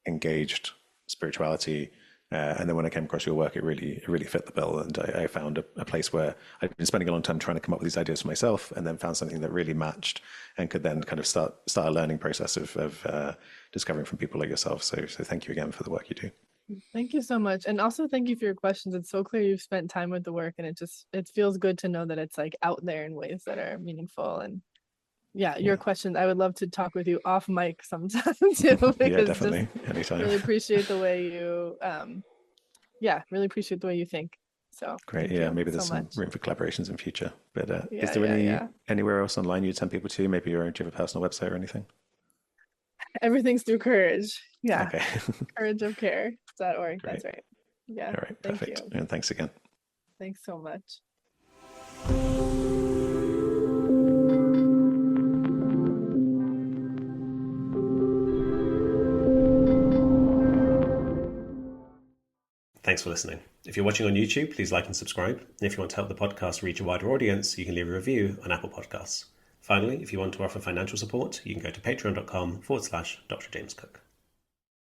engaged spirituality. And then when I came across your work, it really fit the bill. And I found a place where I'd been spending a long time trying to come up with these ideas for myself, and then found something that really matched and could then kind of start a learning process of discovering from people like yourself. So thank you again for the work you do. Thank you so much. And also thank you for your questions. It's so clear you've spent time with the work, and it feels good to know that it's like out there in ways that are meaningful. And your questions, I would love to talk with you off mic sometime too. Yeah, definitely. Anytime. Really appreciate the way you, really appreciate the way you think. So great. Yeah, maybe there's some room for collaborations in future. But is there anywhere else online you'd send people to? Maybe do you have a personal website or anything? Everything's through Courage. Yeah. Okay. courageofcare.org. That's right. Yeah. All right. Perfect. Thank you. And thanks again. Thanks so much. Thanks for listening. If you're watching on YouTube, please like and subscribe. And if you want to help the podcast reach a wider audience, you can leave a review on Apple Podcasts. Finally, if you want to offer financial support, you can go to patreon.com/Dr. James Cook.